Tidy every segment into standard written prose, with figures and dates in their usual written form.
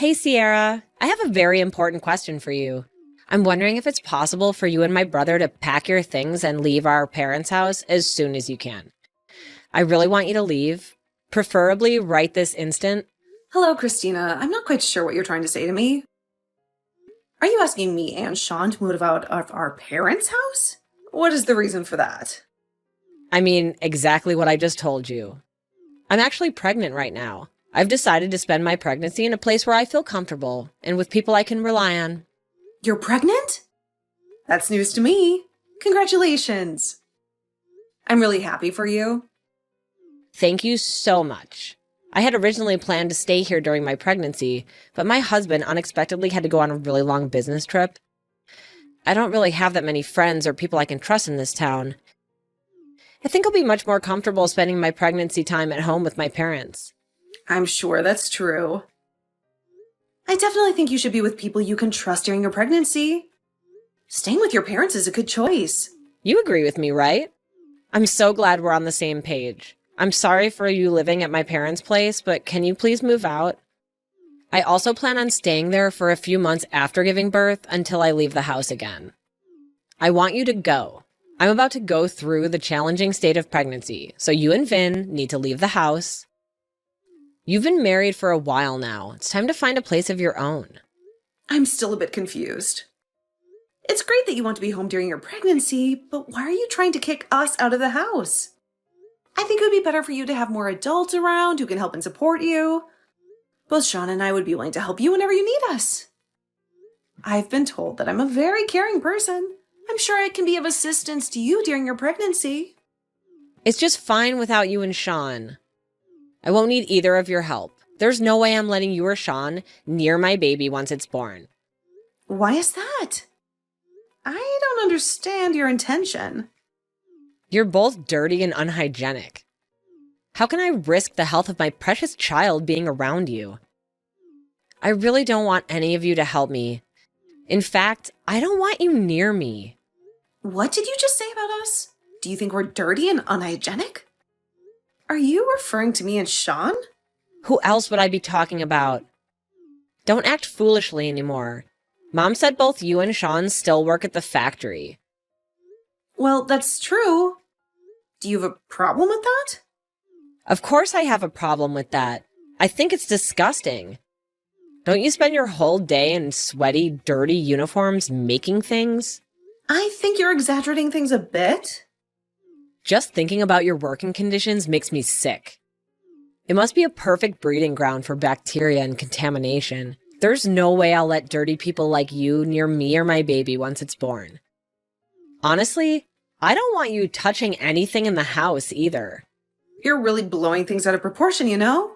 Hey, Sierra, I have a very important question for you. I'm wondering if it's possible for you and my brother to pack your things and leave our parents' house as soon as you can. I really want you to leave, preferably right this instant. Hello, Christina. I'm not quite sure what you're trying to say to me. Are you asking me and Sean to move out of our parents' house? What is the reason for that? I mean, exactly what I just told you. I'm actually pregnant right now. I've decided to spend my pregnancy in a place where I feel comfortable and with people I can rely on. You're pregnant? That's news to me. Congratulations. I'm really happy for you. Thank you so much. I had originally planned to stay here during my pregnancy, but my husband unexpectedly had to go on a really long business trip. I don't really have that many friends or people I can trust in this town. I think I'll be much more comfortable spending my pregnancy time at home with my parents. I'm sure that's true. I definitely think you should be with people you can trust during your pregnancy. Staying with your parents is a good choice. You agree with me, right? I'm so glad we're on the same page. I'm sorry for you living at my parents' place, but can you please move out? I also plan on staying there for a few months after giving birth until I leave the house again. I want you to go. I'm about to go through the challenging state of pregnancy, so you and Vin need to leave the house. You've been married for a while now. It's time to find a place of your own. I'm still a bit confused. It's great that you want to be home during your pregnancy, but why are you trying to kick us out of the house? I think it would be better for you to have more adults around who can help and support you. Both Sean and I would be willing to help you whenever you need us. I've been told that I'm a very caring person. I'm sure I can be of assistance to you during your pregnancy. It's just fine without you and Sean. I won't need either of your help. There's no way I'm letting you or Sean near my baby once it's born. Why is that? I don't understand your intention. You're both dirty and unhygienic. How can I risk the health of my precious child being around you? I really don't want any of you to help me. In fact, I don't want you near me. What did you just say about us? Do you think we're dirty and unhygienic? Are you referring to me and Sean? Who else would I be talking about? Don't act foolishly anymore. Mom said both you and Sean still work at the factory. Well, that's true. Do you have a problem with that? Of course I have a problem with that. I think it's disgusting. Don't you spend your whole day in sweaty, dirty uniforms making things? I think you're exaggerating things a bit. Just thinking about your working conditions makes me sick. It must be a perfect breeding ground for bacteria and contamination. There's no way I'll let dirty people like you near me or my baby once it's born. Honestly, I don't want you touching anything in the house either. You're really blowing things out of proportion, you know?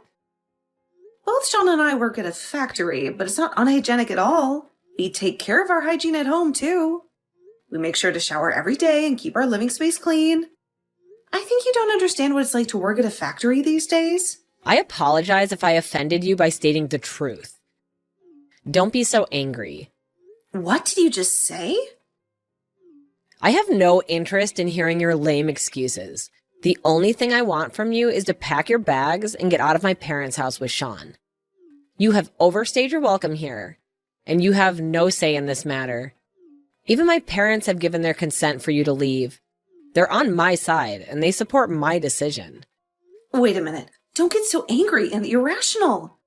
Both Sean and I work at a factory, but it's not unhygienic at all. We take care of our hygiene at home, too. We make sure to shower every day and keep our living space clean. I think you don't understand what it's like to work at a factory these days. I apologize if I offended you by stating the truth. Don't be so angry. What did you just say? I have no interest in hearing your lame excuses. The only thing I want from you is to pack your bags and get out of my parents' house with Sean. You have overstayed your welcome here, and you have no say in this matter. Even my parents have given their consent for you to leave. They're on my side, and they support my decision. Wait a minute. Don't get so angry and irrational.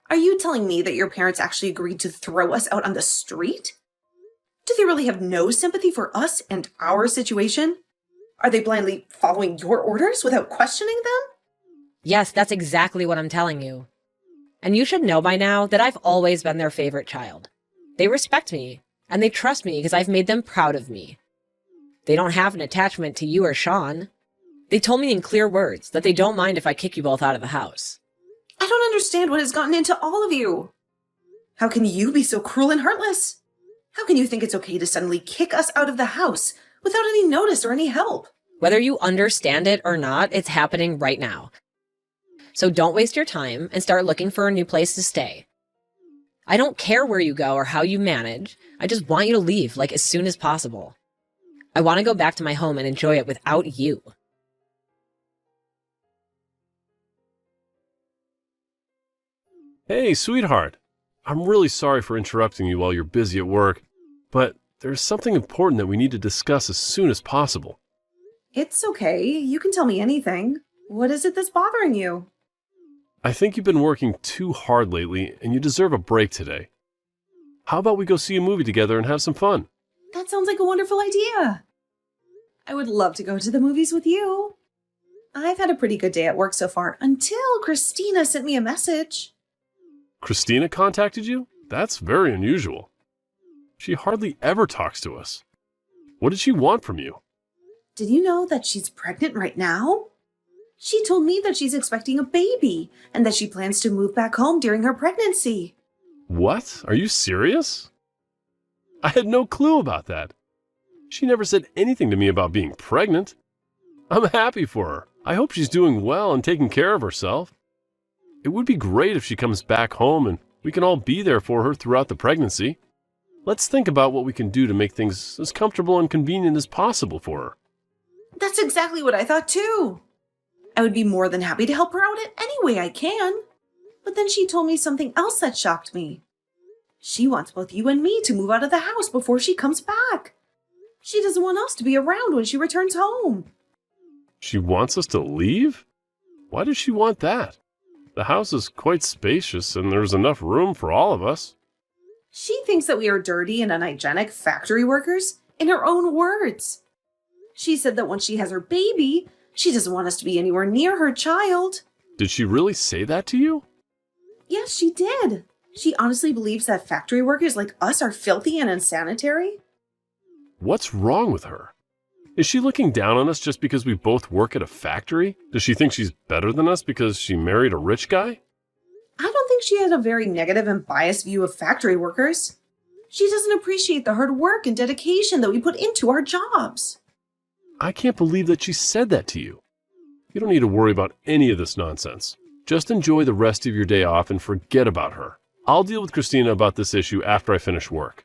Are you telling me that your parents actually agreed to throw us out on the street? Do they really have no sympathy for us and our situation? Are they blindly following your orders without questioning them? Yes, that's exactly what I'm telling you. And you should know by now that I've always been their favorite child. They respect me, and they trust me because I've made them proud of me. They don't have an attachment to you or Sean. They told me in clear words that they don't mind if I kick you both out of the house. I don't understand what has gotten into all of you. How can you be so cruel and heartless? How can you think it's okay to suddenly kick us out of the house without any notice or any help? Whether you understand it or not, it's happening right now. So don't waste your time and start looking for a new place to stay. I don't care where you go or how you manage. I just want you to leave, like, as soon as possible. I want to go back to my home and enjoy it without you. Hey, sweetheart. I'm really sorry for interrupting you while you're busy at work, but there's something important that we need to discuss as soon as possible. It's okay. You can tell me anything. What is it that's bothering you? I think you've been working too hard lately, and you deserve a break today. How about we go see a movie together and have some fun? That sounds like a wonderful idea. I would love to go to the movies with you. I've had a pretty good day at work so far until Christina sent me a message. Christina contacted you? That's very unusual. She hardly ever talks to us. What did she want from you? Did you know that she's pregnant right now? She told me that she's expecting a baby and that she plans to move back home during her pregnancy. What? Are you serious? I had no clue about that. She never said anything to me about being pregnant. I'm happy for her. I hope she's doing well and taking care of herself. It would be great if she comes back home and we can all be there for her throughout the pregnancy. Let's think about what we can do to make things as comfortable and convenient as possible for her. That's exactly what I thought too. I would be more than happy to help her out in any way I can. But then she told me something else that shocked me. She wants both you and me to move out of the house before she comes back. She doesn't want us to be around when she returns home. She wants us to leave? Why does she want that? The house is quite spacious and there's enough room for all of us. She thinks that we are dirty and unhygienic factory workers, in her own words. She said that once she has her baby, she doesn't want us to be anywhere near her child. Did she really say that to you? Yes, she did. She honestly believes that factory workers like us are filthy and unsanitary. What's wrong with her? Is she looking down on us just because we both work at a factory? Does she think she's better than us because she married a rich guy? I don't think she has a very negative and biased view of factory workers. She doesn't appreciate the hard work and dedication that we put into our jobs. I can't believe that she said that to you. You don't need to worry about any of this nonsense. Just enjoy the rest of your day off and forget about her. I'll deal with Christina about this issue after I finish work.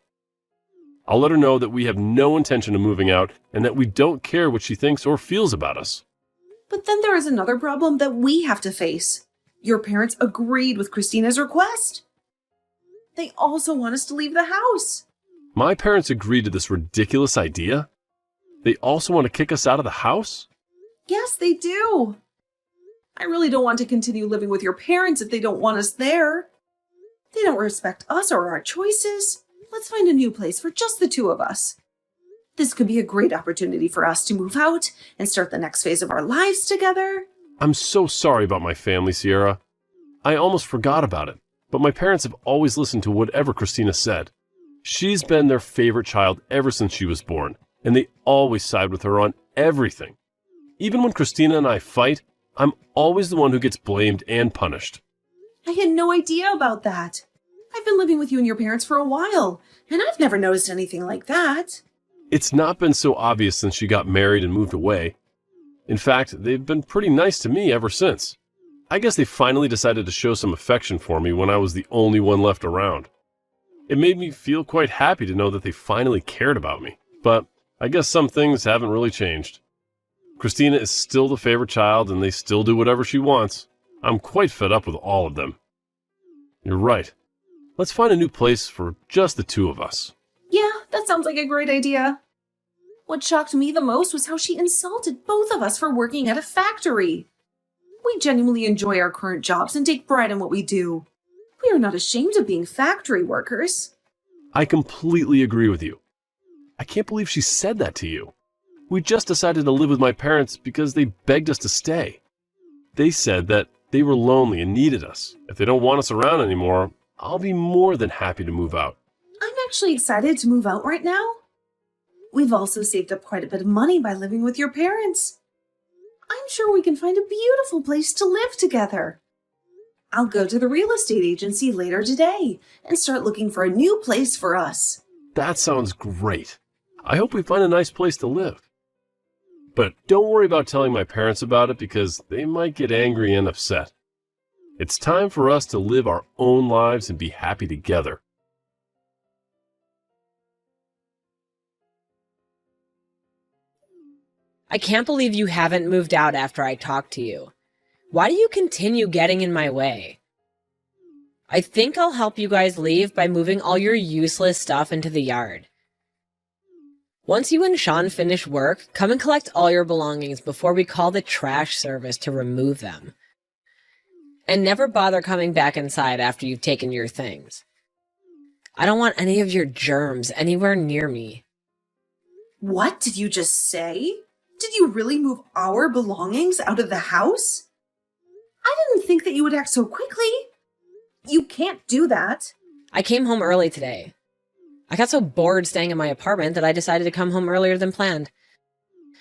I'll let her know that we have no intention of moving out and that we don't care what she thinks or feels about us. But then there is another problem that we have to face. Your parents agreed with Christina's request. They also want us to leave the house. My parents agreed to this ridiculous idea? They also want to kick us out of the house? Yes, they do. I really don't want to continue living with your parents if they don't want us there. They don't respect us or our choices. Let's find a new place for just the two of us. This could be a great opportunity for us to move out and start the next phase of our lives together. I'm so sorry about my family, Sierra. I almost forgot about it, but my parents have always listened to whatever Christina said. She's been their favorite child ever since she was born, and they always side with her on everything. Even when Christina and I fight, I'm always the one who gets blamed and punished. I had no idea about that. I've been living with you and your parents for a while, and I've never noticed anything like that. It's not been so obvious since she got married and moved away. In fact, they've been pretty nice to me ever since. I guess they finally decided to show some affection for me when I was the only one left around. It made me feel quite happy to know that they finally cared about me, but I guess some things haven't really changed. Christina is still the favorite child and they still do whatever she wants. I'm quite fed up with all of them. You're right. Let's find a new place for just the two of us. Yeah, that sounds like a great idea. What shocked me the most was how she insulted both of us for working at a factory. We genuinely enjoy our current jobs and take pride in what we do. We are not ashamed of being factory workers. I completely agree with you. I can't believe she said that to you. We just decided to live with my parents because they begged us to stay. They said that they were lonely and needed us. If they don't want us around anymore, I'll be more than happy to move out. I'm actually excited to move out right now. We've also saved up quite a bit of money by living with your parents. I'm sure we can find a beautiful place to live together. I'll go to the real estate agency later today and start looking for a new place for us. That sounds great. I hope we find a nice place to live. But don't worry about telling my parents about it because they might get angry and upset. It's time for us to live our own lives and be happy together. I can't believe you haven't moved out after I talked to you. Why do you continue getting in my way? I think I'll help you guys leave by moving all your useless stuff into the yard. Once you and Sean finish work, come and collect all your belongings before we call the trash service to remove them. And never bother coming back inside after you've taken your things. I don't want any of your germs anywhere near me. What did you just say? Did you really move our belongings out of the house? I didn't think that you would act so quickly. You can't do that. I came home early today. I got so bored staying in my apartment that I decided to come home earlier than planned.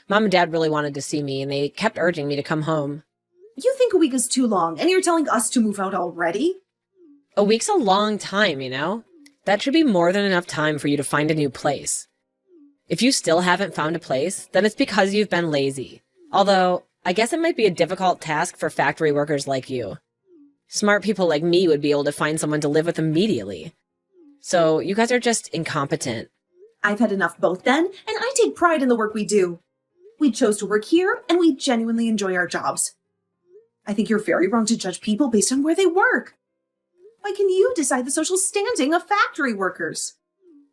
Mom and Dad really wanted to see me, and they kept urging me to come home. You think a week is too long, and you're telling us to move out already? A week's a long time, you know? That should be more than enough time for you to find a new place. If you still haven't found a place, then it's because you've been lazy. Although, I guess it might be a difficult task for factory workers like you. Smart people like me would be able to find someone to live with immediately. So, you guys are just incompetent. I've had enough both then, and I take pride in the work we do. We chose to work here, and we genuinely enjoy our jobs. I think you're very wrong to judge people based on where they work. Why can you decide the social standing of factory workers?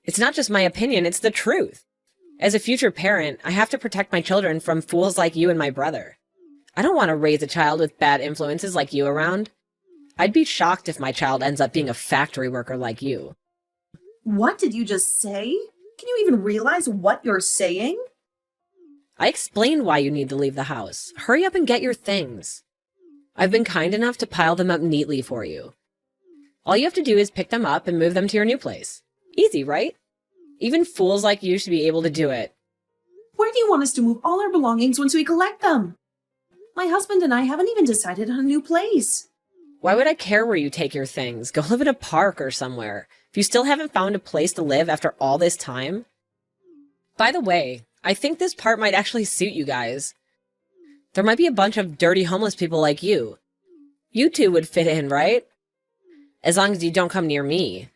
It's not just my opinion, it's the truth. As a future parent, I have to protect my children from fools like you and my brother. I don't want to raise a child with bad influences like you around. I'd be shocked if my child ends up being a factory worker like you. What did you just say? Can you even realize what you're saying? I explained why you need to leave the house. Hurry up and get your things. I've been kind enough to pile them up neatly for you. All you have to do is pick them up and move them to your new place. Easy, right? Even fools like you should be able to do it. Where do you want us to move all our belongings once we collect them? My husband and I haven't even decided on a new place. Why would I care where you take your things? Go live in a park or somewhere. If you still haven't found a place to live after all this time. By the way, I think this part might actually suit you guys. There might be a bunch of dirty homeless people like you. You two would fit in, right? As long as you don't come near me.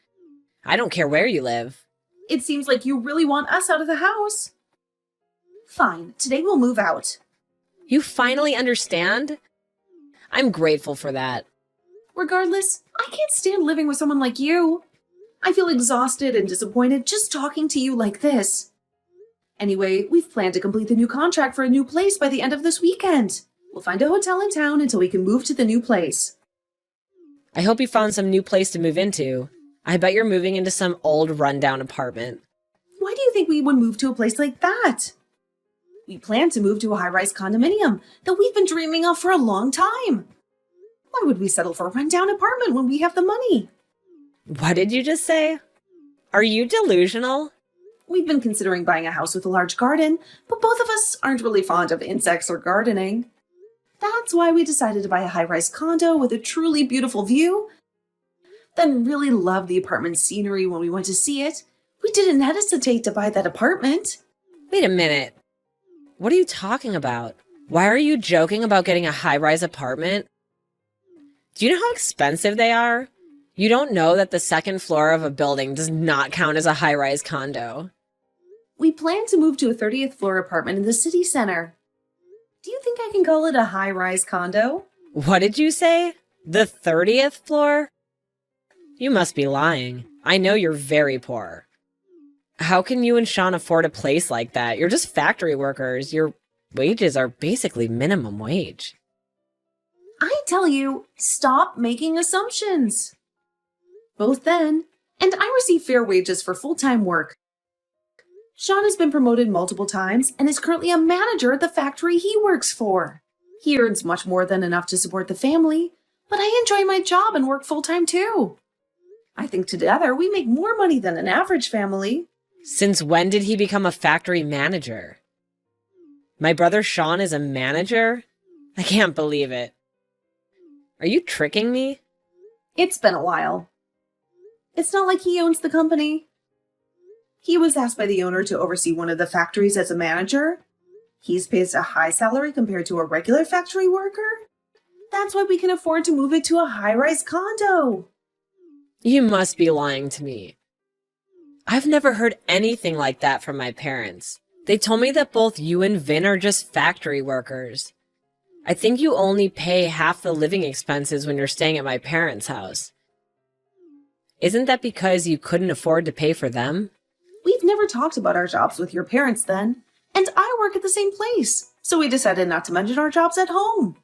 I don't care where you live. It seems like you really want us out of the house. Fine, today we'll move out. You finally understand? I'm grateful for that. Regardless, I can't stand living with someone like you. I feel exhausted and disappointed just talking to you like this. Anyway, we've planned to complete the new contract for a new place by the end of this weekend. We'll find a hotel in town until we can move to the new place. I hope you found some new place to move into. I bet you're moving into some old rundown apartment. Why do you think we would move to a place like that? We plan to move to a high-rise condominium that we've been dreaming of for a long time. Why would we settle for a rundown apartment when we have the money? What did you just say? Are you delusional? We've been considering buying a house with a large garden, but both of us aren't really fond of insects or gardening. That's why we decided to buy a high-rise condo with a truly beautiful view. Then really loved the apartment scenery when we went to see it. We didn't hesitate to buy that apartment. Wait a minute. What are you talking about? Why are you joking about getting a high-rise apartment? Do you know how expensive they are? You don't know that the second floor of a building does not count as a high-rise condo. We plan to move to a 30th floor apartment in the city center. Do you think I can call it a high-rise condo? What did you say? The 30th floor? You must be lying. I know you're very poor. How can you and Sean afford a place like that? You're just factory workers. Your wages are basically minimum wage. I tell you, stop making assumptions. Both then, and I receive fair wages for full-time work. Sean has been promoted multiple times and is currently a manager at the factory he works for. He earns much more than enough to support the family, but I enjoy my job and work full-time too. I think together we make more money than an average family. Since when did he become a factory manager? My brother Sean is a manager? I can't believe it. Are you tricking me? It's been a while. It's not like he owns the company. He was asked by the owner to oversee one of the factories as a manager. He's paid a high salary compared to a regular factory worker. That's why we can afford to move it to a high-rise condo. You must be lying to me. I've never heard anything like that from my parents. They told me that both you and Vin are just factory workers. I think you only pay half the living expenses when you're staying at my parents' house. Isn't that because you couldn't afford to pay for them? We've never talked about our jobs with your parents then, and I work at the same place, so we decided not to mention our jobs at home.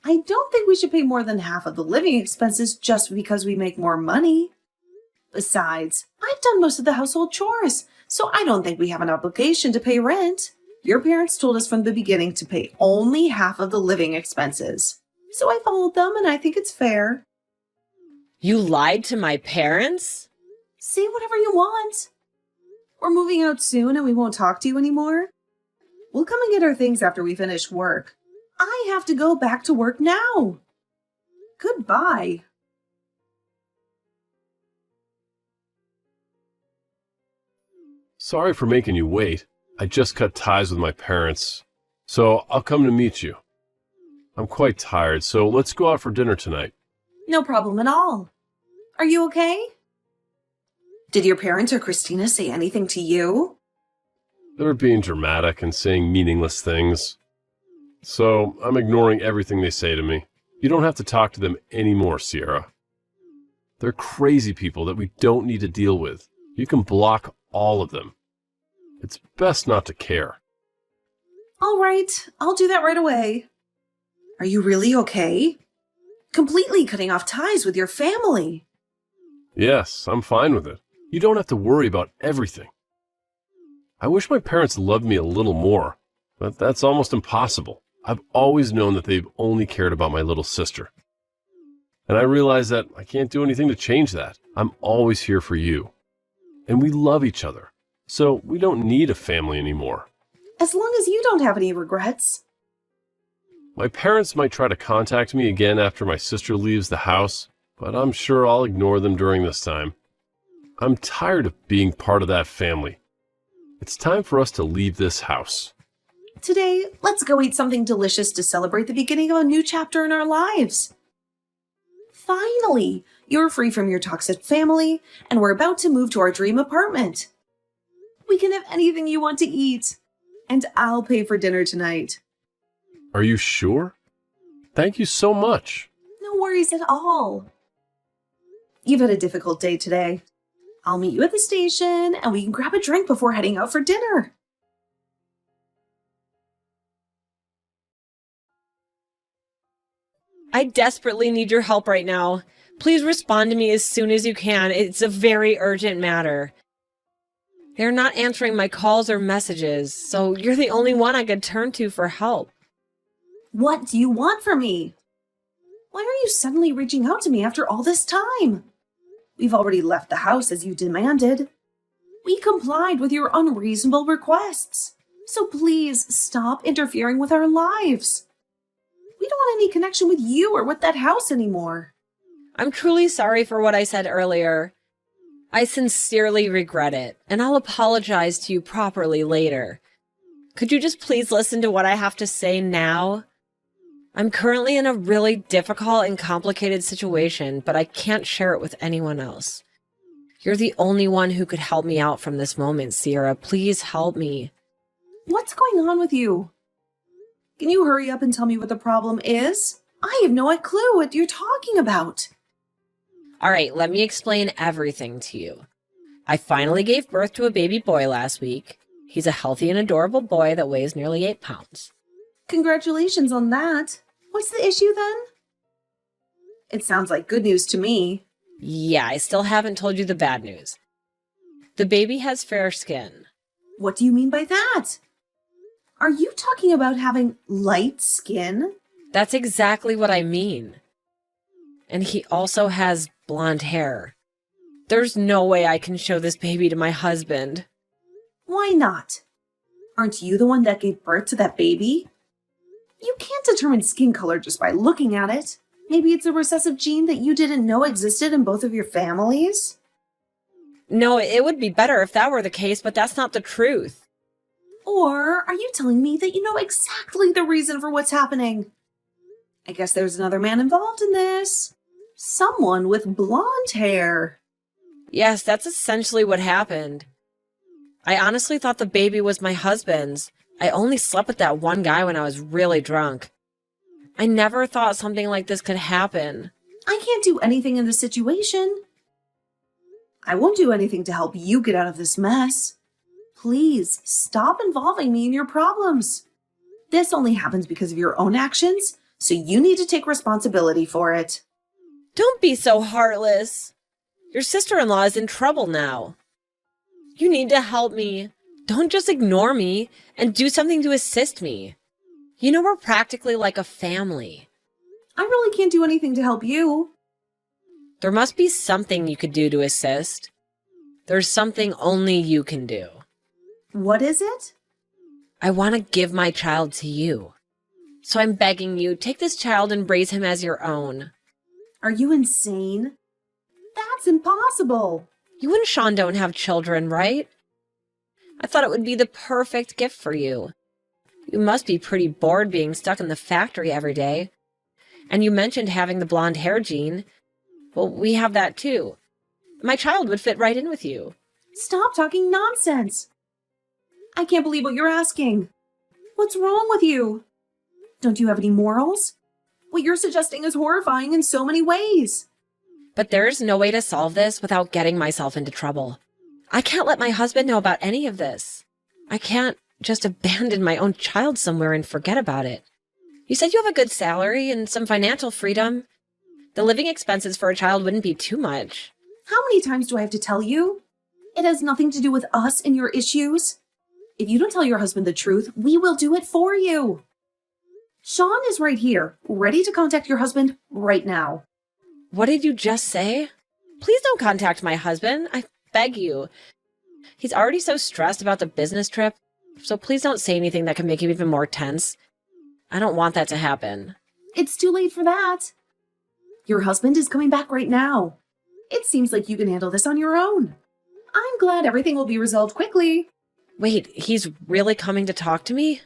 I don't think we should pay more than half of the living expenses just because we make more money. Besides, I've done most of the household chores, so I don't think we have an obligation to pay rent. Your parents told us from the beginning to pay only half of the living expenses. So I followed them, and I think it's fair. You lied to my parents? Say whatever you want. We're moving out soon, and we won't talk to you anymore. We'll come and get our things after we finish work. I have to go back to work now. Goodbye. Sorry for making you wait. I just cut ties with my parents, so I'll come to meet you. I'm quite tired, so let's go out for dinner tonight. No problem at all. Are you okay? Did your parents or Christina say anything to you? They're being dramatic and saying meaningless things. So I'm ignoring everything they say to me. You don't have to talk to them anymore, Sierra. They're crazy people that we don't need to deal with. You can block all of them. It's best not to care. All right, I'll do that right away. Are you really okay? Completely cutting off ties with your family. Yes, I'm fine with it. You don't have to worry about everything. I wish my parents loved me a little more, but that's almost impossible. I've always known that they've only cared about my little sister. And I realize that I can't do anything to change that. I'm always here for you. And we love each other. So we don't need a family anymore. As long as you don't have any regrets. My parents might try to contact me again after my sister leaves the house, but I'm sure I'll ignore them during this time. I'm tired of being part of that family. It's time for us to leave this house. Today, let's go eat something delicious to celebrate the beginning of a new chapter in our lives. Finally, you're free from your toxic family, and we're about to move to our dream apartment. We can have anything you want to eat, and I'll pay for dinner tonight. Are you sure? Thank you so much. No worries at all. You've had a difficult day today. I'll meet you at the station, and we can grab a drink before heading out for dinner. I desperately need your help right now. Please respond to me as soon as you can. It's a very urgent matter. They're not answering my calls or messages, so you're the only one I could turn to for help. What do you want from me? Why are you suddenly reaching out to me after all this time? We've already left the house as you demanded. We complied with your unreasonable requests. So please stop interfering with our lives. We don't want any connection with you or with that house anymore. I'm truly sorry for what I said earlier. I sincerely regret it, and I'll apologize to you properly later. Could you just please listen to what I have to say now? I'm currently in a really difficult and complicated situation, but I can't share it with anyone else. You're the only one who could help me out from this moment, Sierra. Please help me. What's going on with you? Can you hurry up and tell me what the problem is? I have no clue what you're talking about. All right, let me explain everything to you. I finally gave birth to a baby boy last week. He's a healthy and adorable boy that weighs nearly 8 pounds. Congratulations on that. What's the issue then? It sounds like good news to me. Yeah, I still haven't told you the bad news. The baby has fair skin. What do you mean by that? Are you talking about having light skin? That's exactly what I mean. And he also has blonde hair. There's no way I can show this baby to my husband. Why not? Aren't you the one that gave birth to that baby? You can't determine skin color just by looking at it. Maybe it's a recessive gene that you didn't know existed in both of your families? No, it would be better if that were the case, but that's not the truth. Or are you telling me that you know exactly the reason for what's happening? I guess there's another man involved in this. Someone with blonde hair. Yes, that's essentially what happened. I honestly thought the baby was my husband's. I only slept with that one guy when I was really drunk. I never thought something like this could happen. I can't do anything in this situation. I won't do anything to help you get out of this mess. Please stop involving me in your problems. This only happens because of your own actions, so you need to take responsibility for it. Don't be so heartless. Your sister-in-law is in trouble now. You need to help me. Don't just ignore me and do something to assist me. You know, we're practically like a family. I really can't do anything to help you. There must be something you could do to assist. There's something only you can do. What is it? I want to give my child to you. So I'm begging you, take this child and raise him as your own. Are you insane? That's impossible. You and Sean don't have children, right? I thought it would be the perfect gift for you. You must be pretty bored being stuck in the factory every day. And you mentioned having the blonde hair gene. Well, we have that too. My child would fit right in with you. Stop talking nonsense. I can't believe what you're asking. What's wrong with you? Don't you have any morals? What you're suggesting is horrifying in so many ways. But there's no way to solve this without getting myself into trouble. I can't let my husband know about any of this. I can't just abandon my own child somewhere and forget about it. You said you have a good salary and some financial freedom. The living expenses for a child wouldn't be too much. How many times do I have to tell you? It has nothing to do with us and your issues. If you don't tell your husband the truth, we will do it for you. Sean is right here, ready to contact your husband right now. What did you just say? Please don't contact my husband. I beg you. He's already so stressed about the business trip, so please don't say anything that can make him even more tense. I don't want that to happen. It's too late for that. Your husband is coming back right now. It seems like you can handle this on your own. I'm glad everything will be resolved quickly. Wait, he's really coming to talk to me?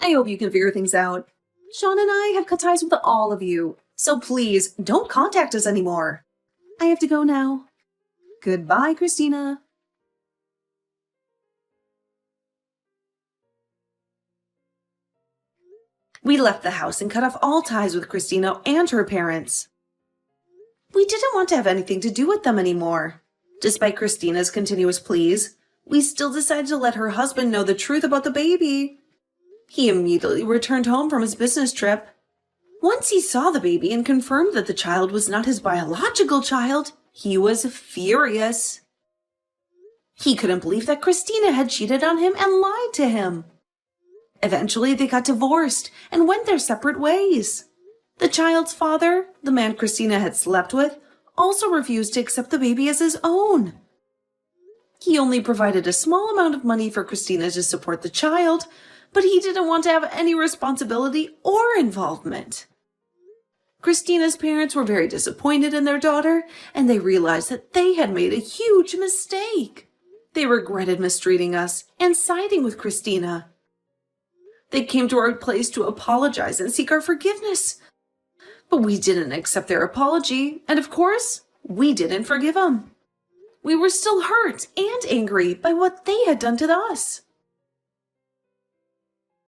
I hope you can figure things out. Sean and I have cut ties with all of you, so please don't contact us anymore. I have to go now. Goodbye, Christina. We left the house and cut off all ties with Christina and her parents. We didn't want to have anything to do with them anymore. Despite Christina's continuous pleas, we still decided to let her husband know the truth about the baby. He immediately returned home from his business trip. Once he saw the baby and confirmed that the child was not his biological child, he was furious. He couldn't believe that Christina had cheated on him and lied to him. Eventually, they got divorced and went their separate ways. The child's father, the man Christina had slept with, also refused to accept the baby as his own. He only provided a small amount of money for Christina to support the child, but he didn't want to have any responsibility or involvement. Christina's parents were very disappointed in their daughter, and they realized that they had made a huge mistake. They regretted mistreating us and siding with Christina. They came to our place to apologize and seek our forgiveness. But we didn't accept their apology, and of course, we didn't forgive them. We were still hurt and angry by what they had done to us.